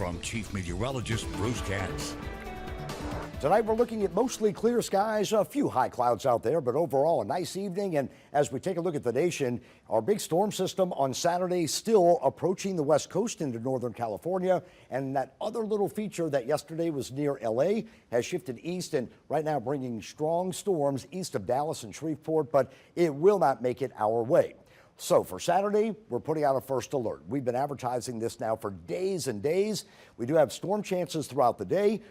from Chief Meteorologist Bruce Katz. Tonight we're looking at mostly clear skies, a few high clouds out there, but overall a nice evening. And as we take a look at the nation, our big storm system on Saturday still approaching the west coast into Northern California. And that other little feature that yesterday was near LA has shifted east and right now bringing strong storms east of Dallas and Shreveport, but it will not make it our way. So for Saturday, we're putting out a first alert. We've been advertising this now for days and days. We do have storm chances throughout the day.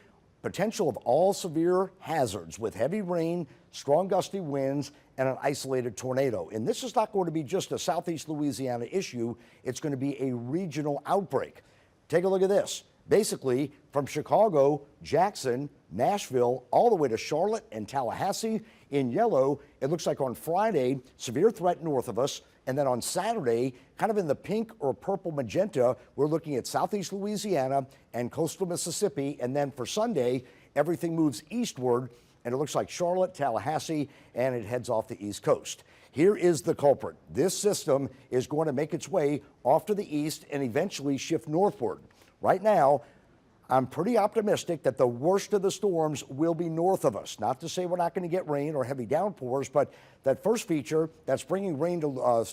Potential of all severe hazards with heavy rain, strong gusty winds, and an isolated tornado. And this is not going to be just a southeast Louisiana issue. It's going to be a regional outbreak. Take a look at this. Basically, from Chicago, Jackson, Nashville, all the way to Charlotte and Tallahassee. In yellow, it looks like on Friday, severe threat north of us. And then on Saturday, kind of in the pink or purple magenta, we're looking at southeast Louisiana and coastal Mississippi. And then for Sunday, everything moves eastward, and it looks like Charlotte, Tallahassee, and it heads off the east coast. Here is the culprit. This system is going to make its way off to the east and eventually shift northward. Right now, I'm pretty optimistic that the worst of the storms will be north of us. Not to say we're not going to get rain or heavy downpours, but that first feature that's bringing rain to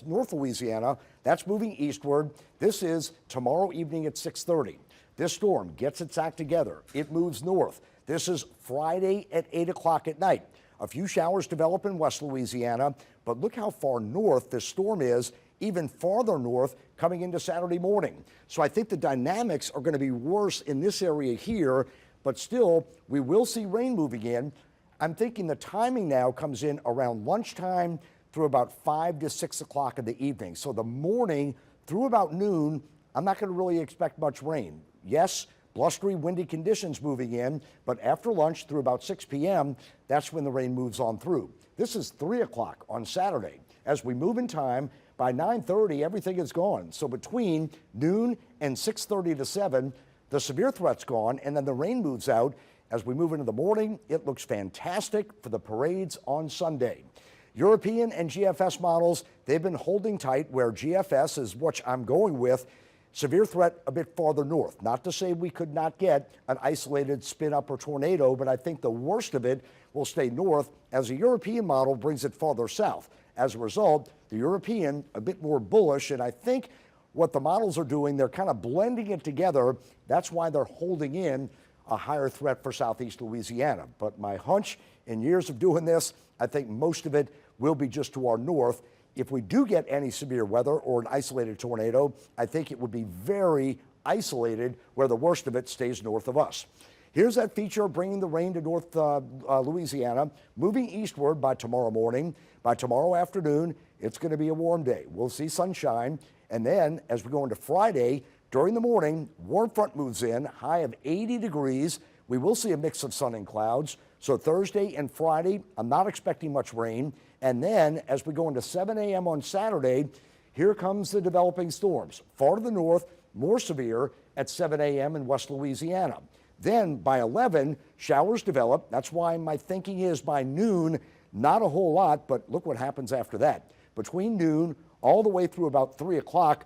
North Louisiana, that's moving eastward. This is tomorrow evening at 6:30. This storm gets its act together. It moves north. This is Friday at 8 o'clock at night. A few showers develop in West Louisiana, but look how far north this storm is, even farther north coming into Saturday morning. So I think the dynamics are going to be worse in this area here, but still we will see rain moving in. I'm thinking the timing now comes in around lunchtime through about 5 to 6 o'clock in the evening. So the morning through about noon, I'm not going to really expect much rain. Yes, blustery, windy conditions moving in, but after lunch through about 6 p.m., that's when the rain moves on through. This is 3 o'clock on Saturday. As we move in time, by 9:30, everything is gone. So between noon and 6:30 to 7, the severe threat's gone, and then the rain moves out. As we move into the morning, it looks fantastic for the parades on Sunday. European and GFS models, they've been holding tight where GFS is what I'm going with. Severe threat a bit farther north. Not to say we could not get an isolated spin-up or tornado, but I think the worst of it will stay north as the European model brings it farther south. As a result, the European a bit more bullish, and I think what the models are doing, they're kind of blending it together. That's why they're holding in a higher threat for southeast Louisiana. But my hunch in years of doing this, I think most of it will be just to our north. If we do get any severe weather or an isolated tornado, I think it would be very isolated where the worst of it stays north of us. Here's that feature bringing the rain to North Louisiana, moving eastward by tomorrow morning. By tomorrow afternoon, it's going to be a warm day. We'll see sunshine. And then as we go into Friday, during the morning, warm front moves in, high of 80 degrees. We will see a mix of sun and clouds. So Thursday and Friday, I'm not expecting much rain. And then as we go into 7 a.m. on Saturday, here comes the developing storms. Far to the north, more severe at 7 a.m. in West Louisiana. Then by 11, showers develop. That's why my thinking is by noon, not a whole lot, but look what happens after that. Between noon all the way through about 3 o'clock,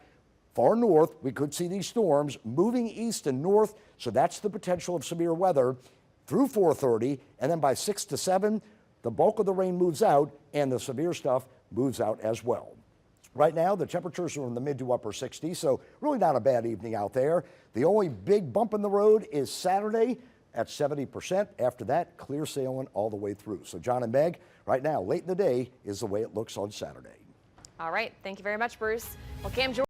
far north, we could see these storms moving east and north. So that's the potential of severe weather through 4:30. And then by 6 to 7, the bulk of the rain moves out and the severe stuff moves out as well. Right now, the temperatures are in the mid to upper 60s, so really not a bad evening out there. The only big bump in the road is Saturday at 70%. After that, clear sailing all the way through. So John and Meg, right now, late in the day is the way it looks on Saturday. All right. Thank you very much, Bruce. Well, Cam Jordan